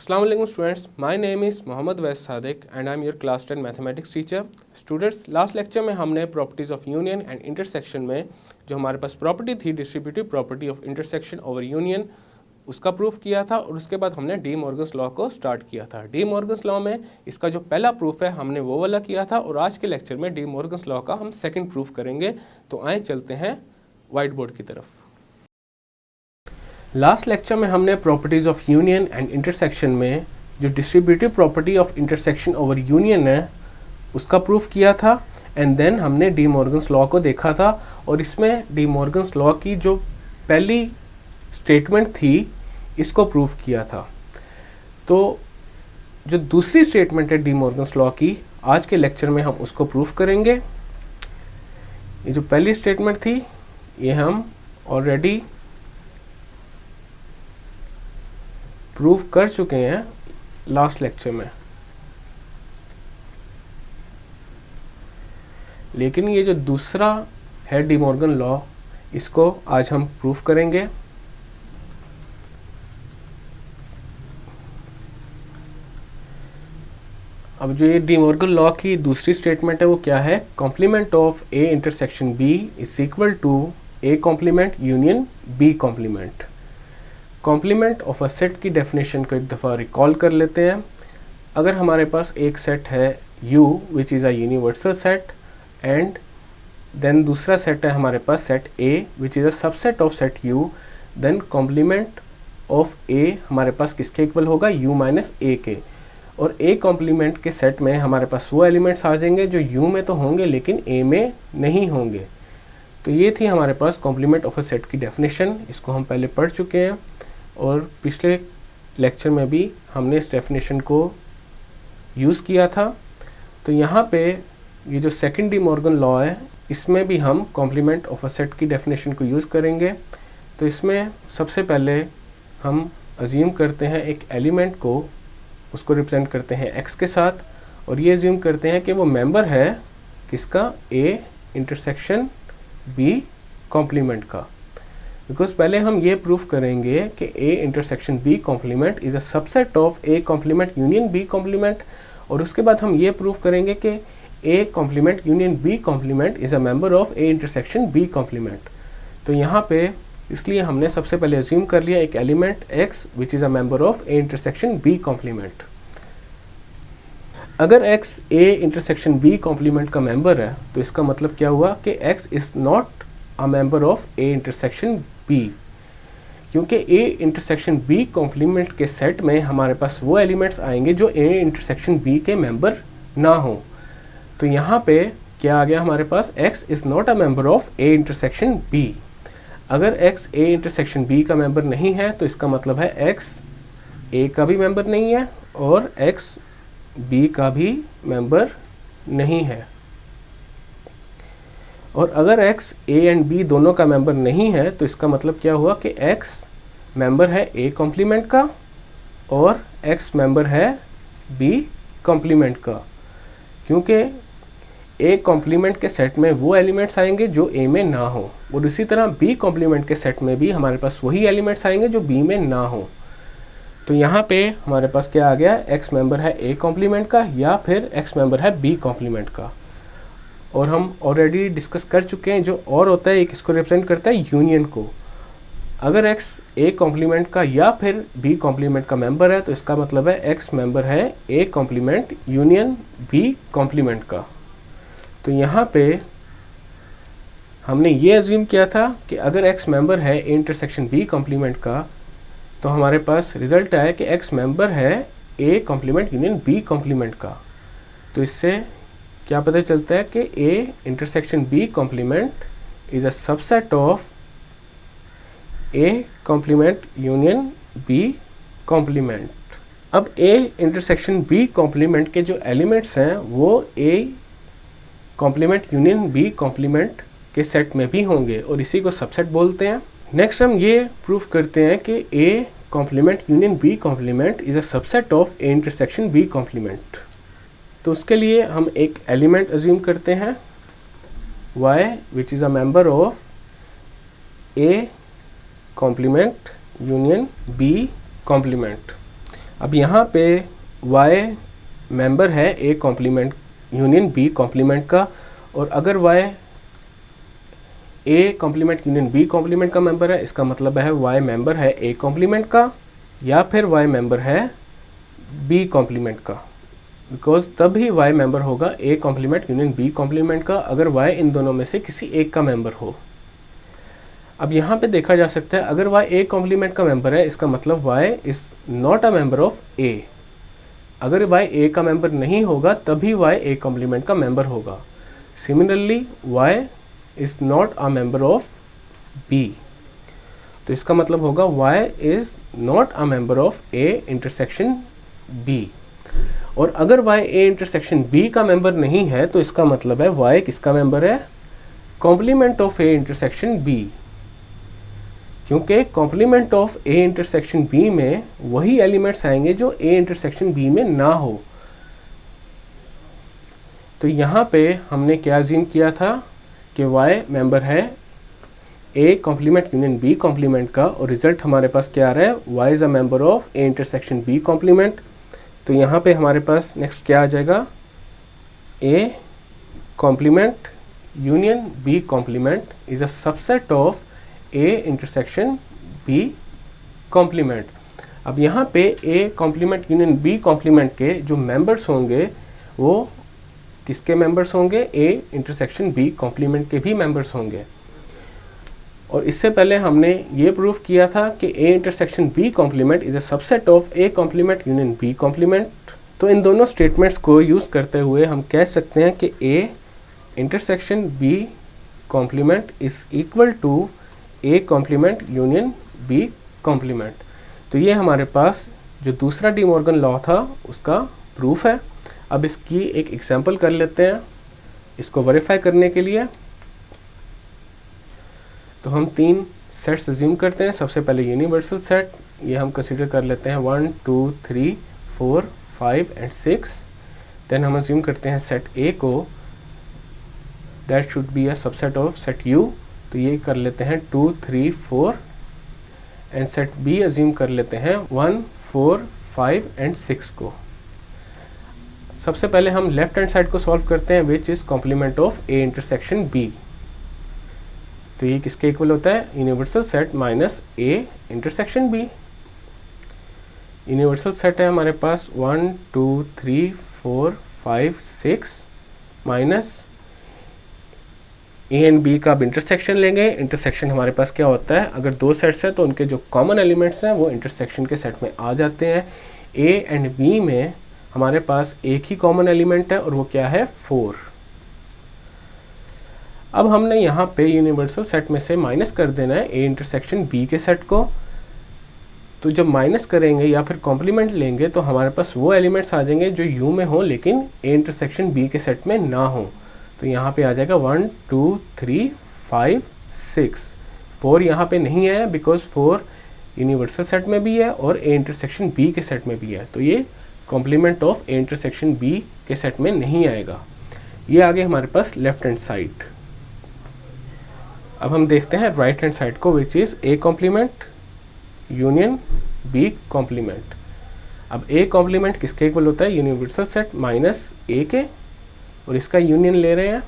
Assalamu alaikum students, my name is Mohammad Wais Sadiq and I am your class 10 mathematics teacher. Students, last lecture में हमने properties of union and intersection में जो हमारे पास property थी distributive property of intersection over union उसका proof किया था और उसके बाद हमने डी मॉर्गन्स लॉ को स्टार्ट किया था। डी मॉर्गन्स लॉ में इसका जो पहला प्रूफ है हमने वो वाला किया था और आज के लेक्चर में डी मॉर्गन्स लॉ का हम सेकंड प्रूफ करेंगे। तो आए चलते हैं वाइट बोर्ड की तरफ। लास्ट लेक्चर में हमने properties of union and intersection में जो distributive property of intersection over union है उसका प्रूफ किया था एंड देन हमने डी मॉर्गन्स लॉ को देखा था और इसमें डी मॉर्गन्स लॉ की जो पहली स्टेटमेंट थी इसको प्रूफ किया था। तो जो दूसरी स्टेटमेंट है डी मॉर्गन्स लॉ की आज के लेक्चर में हम उसको प्रूफ करेंगे। ये जो पहली स्टेटमेंट थी ये हम ऑलरेडी प्रूफ कर चुके हैं लास्ट लेक्चर में, लेकिन ये जो दूसरा है डी मॉर्गन लॉ इसको आज हम प्रूफ करेंगे। अब जो ये डी मॉर्गन लॉ की दूसरी स्टेटमेंट है वो क्या है? Complement of A intersection B is equal to A complement union B complement. Complement of a set की डेफिनेशन को एक दफ़ा रिकॉल कर लेते हैं। अगर हमारे पास एक सेट है U which is a universal set and then दूसरा सेट है हमारे पास set A which is a subset of set U, then complement of A हमारे पास किसके इक्वल होगा? U माइनस A के। और A कॉम्प्लीमेंट के सेट में हमारे पास वो एलिमेंट्स आ जाएंगे जो U में तो होंगे लेकिन A में नहीं होंगे। तो ये थी हमारे पास कॉम्प्लीमेंट ऑफ अ सेट की डेफिनेशन। इसको हम पहले पढ़ चुके हैं और पिछले लेक्चर में भी हमने इस डेफिनेशन को यूज़ किया था। तो यहाँ पे ये जो सेकंड डी मॉर्गन लॉ है इसमें भी हम कॉम्प्लीमेंट ऑफ अ सेट की डेफिनेशन को यूज़ करेंगे। तो इसमें सबसे पहले हम अज्यूम करते हैं एक एलिमेंट को, उसको रिप्रेजेंट करते हैं x के साथ और ये अज्यूम करते हैं कि वो मेंबर है किसका? A इंटरसेक्शन B कॉम्प्लीमेंट का। बिकॉज पहले हम ये प्रूफ करेंगे कि A intersection B complement is a subset of A complement union B complement और उसके बाद हम ये प्रूफ करेंगे कि A complement union B complement is a member of A intersection B complement. तो यहाँ पे इसलिए हमने सबसे पहले अज्यूम कर लिया एक element X which is a member of A intersection B complement. अगर X A intersection B complement का मेंबर है तो इसका मतलब क्या हुआ कि X is not a member of A intersection B, क्योंकि A इंटरसेक्शन B कॉम्प्लीमेंट के सेट में हमारे पास वो एलिमेंट्स आएंगे जो A इंटरसेक्शन B के मेंबर ना हो। तो यहाँ पे क्या आ गया हमारे पास? X is not a member of A intersection B। अगर X A इंटरसेक्शन B का मेंबर नहीं है तो इसका मतलब है X A का भी मेंबर नहीं है और X B का भी मेंबर नहीं है। और अगर X A एंड B दोनों का मेंबर नहीं है तो इसका मतलब क्या हुआ कि X मेंबर है A कॉम्प्लीमेंट का और X मेंबर है B कॉम्प्लीमेंट का, क्योंकि A कॉम्प्लीमेंट के सेट में वो एलिमेंट्स आएंगे जो A में ना हो और इसी तरह B कॉम्प्लीमेंट के सेट में भी हमारे पास वही एलिमेंट्स आएंगे जो B में ना हो। तो यहाँ पे हमारे पास क्या आ गया? X मेंबर है A कॉम्प्लीमेंट का या फिर X मेंबर है B कॉम्प्लीमेंट का। और हम ऑलरेडी डिस्कस कर चुके हैं जो और होता है एक इसको रिप्रेजेंट करता है यूनियन को। अगर X A कॉम्प्लीमेंट का या फिर B कॉम्प्लीमेंट का मेंबर है तो इसका मतलब है X मेंबर है A complement union B complement का। तो यहाँ पे हमने ये अज्यूम किया था कि अगर X मेंबर है A इंटरसेक्शन B कॉम्प्लीमेंट का तो हमारे पास रिजल्ट आया कि X मेंबर है A complement union B complement का। तो इससे क्या पता चलता है कि A intersection B complement is a subset of A complement union B complement. अब A इंटरसेक्शन B कॉम्प्लीमेंट के जो एलिमेंट्स हैं वो A complement union B complement के सेट में भी होंगे और इसी को सबसेट बोलते हैं। नेक्स्ट हम ये प्रूफ करते हैं कि A complement union B complement is a subset of A intersection B complement. तो उसके लिए हम एक एलिमेंट अज्यूम करते हैं Y which is a member of A complement union B complement. अब यहाँ पे y मेंबर है A complement union B complement का, और अगर y A complement union B complement का मेंबर है, इसका मतलब है y मेंबर है A कॉम्प्लीमेंट का या फिर y मेंबर है B कॉम्प्लीमेंट का, बिकॉज तभी y मेंबर होगा A complement union B complement का अगर y इन दोनों में से किसी एक का मेंबर हो। अब यहाँ पे देखा जा सकता है अगर y A कॉम्प्लीमेंट का मेंबर है, इसका मतलब y is not a member of A। अगर y A का मेंबर नहीं होगा तभी y A कॉम्प्लीमेंट का मेंबर होगा। Similarly y is not a member of B, तो इसका मतलब होगा y is not a member of A intersection B। और अगर y A इंटरसेक्शन B का मेंबर नहीं है तो इसका मतलब है y किसका मेंबर है? Complement of A intersection B, क्योंकि complement of A intersection B में वही एलिमेंट्स आएंगे जो A इंटरसेक्शन B में ना हो। तो यहाँ पे हमने क्या अज्यूम किया था कि y मेंबर है A complement union B complement का, और रिजल्ट हमारे पास क्या आ रहा है? y is a member of A intersection B complement. तो यहाँ पे हमारे पास नेक्स्ट क्या आ जाएगा? A complement union B complement is a subset of A intersection B complement. अब यहाँ पे A complement union B complement के जो मेंबर्स होंगे वो किसके मेंबर्स होंगे? A इंटरसेक्शन B कॉम्प्लीमेंट के भी मेंबर्स होंगे। और इससे पहले हमने ये प्रूफ किया था कि A intersection B complement is a subset of A complement union B complement. तो इन दोनों स्टेटमेंट्स को यूज़ करते हुए हम कह सकते हैं कि A intersection B complement is equal to A complement union B complement. तो ये हमारे पास जो दूसरा डी मॉर्गन लॉ था उसका प्रूफ है। अब इसकी एक एग्जांपल कर लेते हैं इसको वेरीफाई करने के लिए। तो हम 3 सेट्स अज्यूम करते हैं। सबसे पहले यूनिवर्सल सेट, ये हम कंसीडर कर लेते हैं 1 2 3 4 5 एंड 6। देन हम अज्यूम करते हैं सेट A को, that should be a subset of set U, तो ये कर लेते हैं 2 3 4। एंड सेट B अज्यूम कर लेते हैं 1 4 5 एंड 6 को। सबसे पहले हम लेफ्ट हैंड साइड को सॉल्व करते हैं, which is complement of A intersection B। तो ये किसके इक्वल होता है? Universal set minus A intersection B। Universal set है हमारे पास 1 2 3 4 5 6 माइनस A एंड B का अब इंटरसेक्शन लेंगे। इंटरसेक्शन हमारे पास क्या होता है? अगर 2 सेट्स हैं तो उनके जो कॉमन एलिमेंट्स हैं वो इंटरसेक्शन के सेट में आ जाते हैं। A एंड B में हमारे पास एक ही कॉमन एलिमेंट है और वो क्या है? 4। अब हमने यहाँ पे यूनिवर्सल सेट में से माइनस कर देना है A इंटरसेक्शन B के सेट को। तो जब माइनस करेंगे या फिर कॉम्प्लीमेंट लेंगे तो हमारे पास वो एलिमेंट्स आ जाएंगे जो U में हो लेकिन A इंटरसेक्शन B के सेट में ना हो। तो यहाँ पे आ जाएगा 1 2 3 5 6। 4 यहाँ पे नहीं है बिकॉज 4 यूनिवर्सल सेट में भी है और A इंटरसेक्शन B के सेट में भी है, तो ये complement of A intersection B के सेट में नहीं आएगा। ये आगे हमारे पास लेफ्ट हैंड साइड। अब हम देखते हैं राइट हैंड साइड को, which is A complement union B complement. अब A कॉम्प्लीमेंट किसके इक्वल होता है? यूनिवर्सल सेट माइनस A के, और इसका यूनियन ले रहे हैं।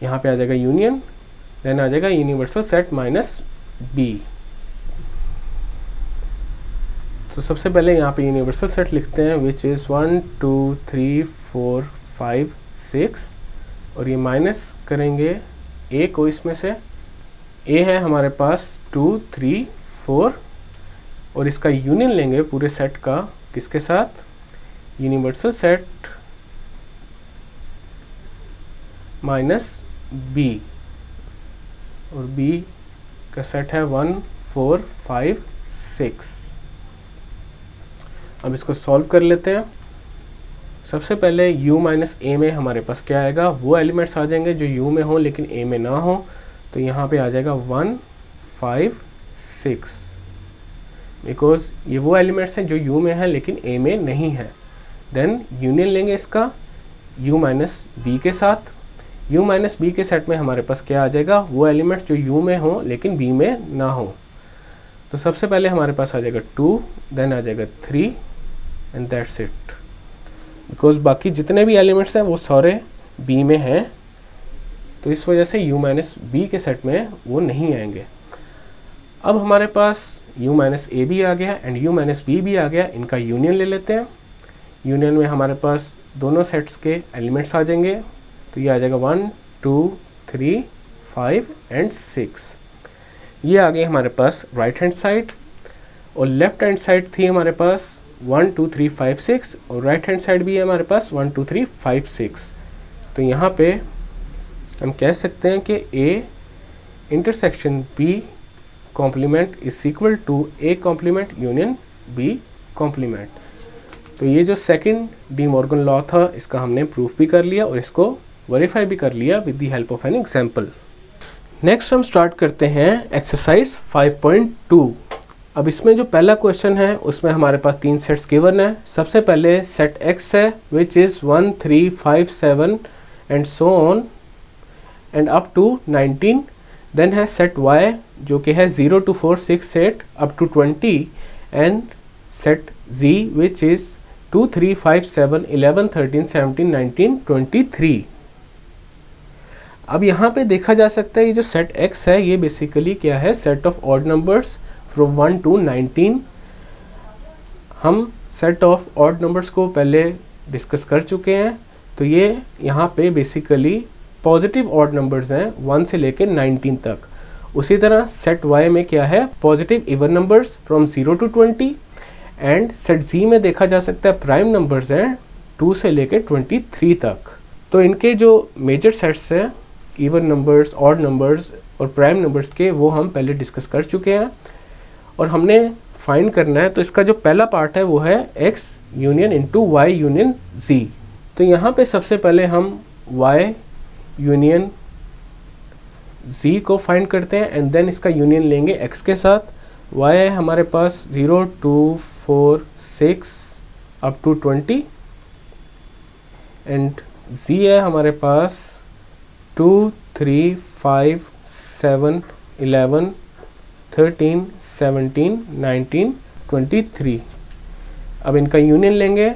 यहाँ पे आ जाएगा यूनियन, देन आ जाएगा यूनिवर्सल सेट माइनस B। तो सबसे पहले यहाँ पे यूनिवर्सल सेट लिखते हैं, विच इज़ 1 2 3 4 5 6, और ये माइनस करेंगे A को इसमें से। A है हमारे पास 2 3 4, और इसका यूनियन लेंगे पूरे सेट का किसके साथ? यूनिवर्सल सेट माइनस B, और B का सेट है 1 4 5 6। अब इसको सॉल्व कर लेते हैं। सबसे पहले U माइनस A में हमारे पास क्या आएगा? वो एलिमेंट्स आ जाएंगे जो U में हो लेकिन A में ना हो। तो यहाँ पे आ जाएगा 1 5 6, बिकॉज ये वो एलिमेंट्स हैं जो U में है लेकिन A में नहीं है। देन यूनियन लेंगे इसका U माइनस B के साथ। U माइनस B के सेट में हमारे पास क्या आ जाएगा? वो एलिमेंट्स जो U में हो लेकिन B में ना हो। तो सबसे पहले हमारे पास आ जाएगा 2, देन आ जाएगा 3 एंड दैट्स इट, बिकॉज बाकी जितने भी एलिमेंट्स हैं वो सारे बी में हैं, तो इस वजह से u माइनस बी के सेट में वो नहीं आएंगे। अब हमारे पास u माइनस ए भी आ गया एंड u माइनस बी भी आ गया, इनका यूनियन ले लेते हैं। यूनियन में हमारे पास दोनों सेट्स के एलिमेंट्स आ जाएंगे, तो ये आ जाएगा 1 2 3 5 एंड 6। ये आ गए हमारे पास राइट हैंड साइड, और लेफ्ट हैंड साइड थी हमारे पास 1 2 3 5 6, और राइट हैंड साइड भी है हमारे पास 1 2 3 5 6। तो यहाँ पे हम कह सकते हैं कि A intersection B complement is equal to A complement union B complement. तो ये जो सेकंड डी मॉर्गन लॉ था, इसका हमने प्रूफ भी कर लिया और इसको वेरीफाई भी कर लिया with the help of an example. Next हम स्टार्ट करते हैं एक्सरसाइज 5.2। अब इसमें जो पहला क्वेश्चन है उसमें हमारे पास 3 सेट्स गिवन है। सबसे पहले सेट X है which is 1 3 5 7 and so on and up to 19। Then है सेट Y जो कि है 0 to 4 6 8 up to 20 and set Z which is 2 3 5 7 11 13 17 19 23। अब यहाँ पे देखा जा सकता है ये जो सेट X है ये बेसिकली क्या है, set of odd numbers from 1 to 19। हम सेट ऑफ ऑड नंबर्स को पहले डिस्कस कर चुके हैं, तो ये यहाँ पे बेसिकली पॉजिटिव ऑड नंबर्स हैं 1 से लेकर 19 तक। उसी तरह सेट Y में क्या है, positive even numbers from 0 to 20 and set Z में देखा जा सकता है प्राइम नंबर्स हैं 2 से लेकर 23 तक। तो इनके जो मेजर सेट्स हैं इवन नंबर्स, ऑड नंबर्स और प्राइम नंबर्स के, वो हम पहले डिस्कस कर चुके हैं और हमने फाइंड करना है। तो इसका जो पहला पार्ट है वो है X union into Y union Z। तो यहाँ पे सबसे पहले हम Y यूनियन Z को फाइंड करते हैं एंड देन इसका यूनियन लेंगे X के साथ। Y है हमारे पास 0 2 4 6 अप टू 20 एंड Z है हमारे पास 2 3 5 7 11 13 17 19 23। अब इनका यूनियन लेंगे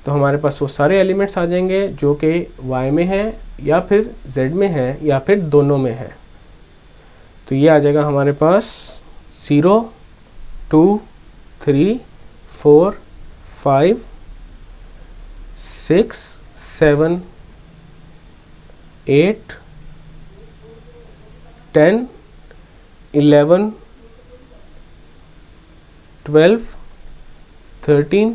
तो हमारे पास वो सारे एलिमेंट्स आ जाएंगे जो कि Y में है या फिर Z में है या फिर दोनों में है। तो ये आ जाएगा हमारे पास 0 2 3 4 5 6 7 8 10 11 12 13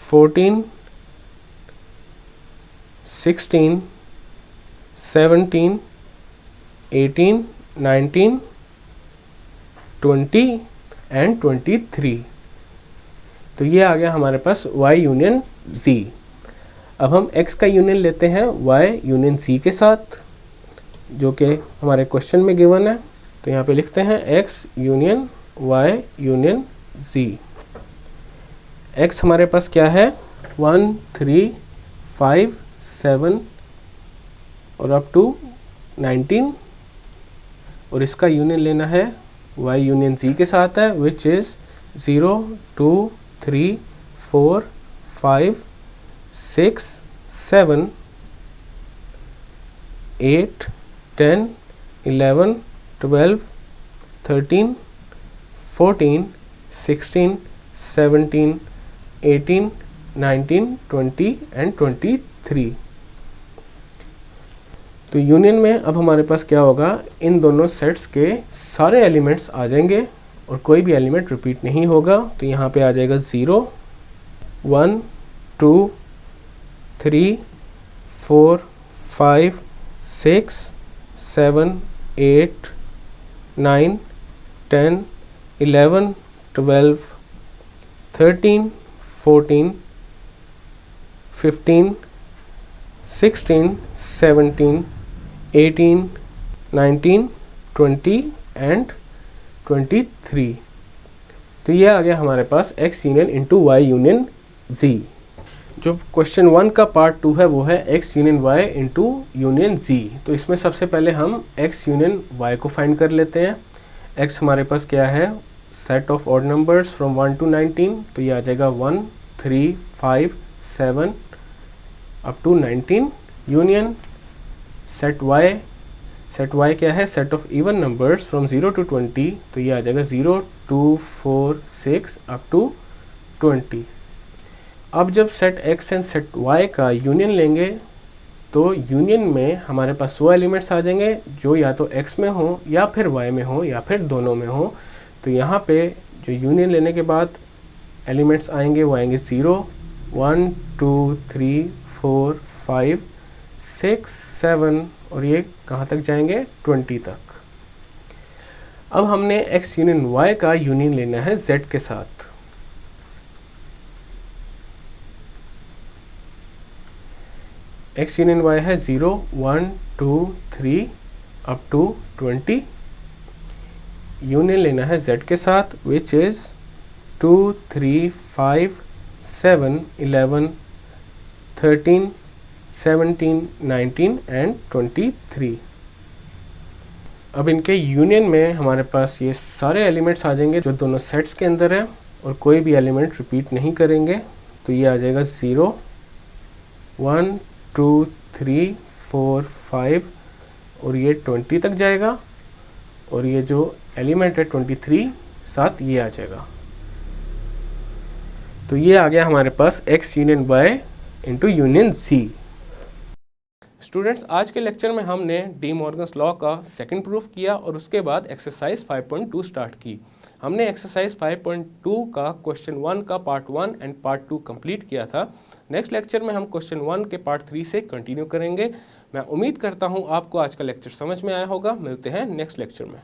14 16 17 18 19 20 एंड 23। तो ये आ गया हमारे पास Y यूनियन Z। अब हम X का यूनियन लेते हैं Y यूनियन Z के साथ, जो कि हमारे क्वेश्चन में गिवन है। तो यहाँ पे लिखते हैं X union Y union Z। X हमारे पास क्या है 1 3 5 7 और अप टू 19, और इसका यूनियन लेना है Y यूनियन Z के साथ है विच इज़ 0 2 3 4 5 6 7 8 10 11 12 13 14 16 17 18 19 20 एंड 23। तो यूनियन में अब हमारे पास क्या होगा, इन दोनों सेट्स के सारे एलिमेंट्स आ जाएंगे और कोई भी एलिमेंट रिपीट नहीं होगा। तो यहाँ पे आ जाएगा 0 1 2 3 4 5 6 7 8 9 10 11 12 13 14 15 16 17 18 19 20 एंड 23। तो ये आ गया हमारे पास X union into Y union Z। जो क्वेश्चन 1 का पार्ट 2 है वो है X union Y into union Z। तो इसमें सबसे पहले हम X यूनियन Y को फाइंड कर लेते हैं x हमारे पास क्या है, set of odd numbers from 1 to 19, तो ये आ जाएगा 1 3 5 7 up to 19 union set y क्या है, set of even numbers from 0 to 20, तो ये आ जाएगा 0 2 4 6 अप टू 20। अब जब set x and set y का यूनियन लेंगे तो यूनियन में हमारे पास 100 एलिमेंट्स आ जाएंगे जो या तो x में हो या फिर y में हो या फिर दोनों में हो। तो यहाँ पे जो यूनियन लेने के बाद एलिमेंट्स आएंगे वो आएंगे 0 1 2 3 4 5 6 7 और ये कहाँ तक जाएंगे, 20 तक। अब हमने x यूनियन y का यूनियन लेना है z के साथ। x यूनियन y है 0 1 2 3 अप टू 20। यूनियन लेना है z के साथ विच इज 2 3 5 7 11 13 17 19 एंड 23। अब इनके यूनियन में हमारे पास ये सारे एलिमेंट्स आ जाएंगे जो दोनों सेट्स के अंदर है और कोई भी एलिमेंट रिपीट नहीं करेंगे। तो ये आ जाएगा 0 1 2 3 4 5 और ये 20 तक जाएगा और ये जो एलिमेंट है 23 साथ ये आ जाएगा। तो ये आ गया हमारे पास x union y into union z। Students, आज के लेक्चर में हमने डी मॉर्गन्स लॉ का सेकंड प्रूफ किया और उसके बाद एक्सरसाइज 5.2 स्टार्ट की। हमने एक्सरसाइज 5.2 का क्वेश्चन 1 का पार्ट 1 एंड पार्ट 2 कंप्लीट किया था। नेक्स्ट लेक्चर में हम क्वेश्चन 1 के पार्ट 3 से कंटिन्यू करेंगे। मैं उम्मीद करता हूँ आपको आज का लेक्चर समझ में आया होगा। मिलते हैं नेक्स्ट लेक्चर में।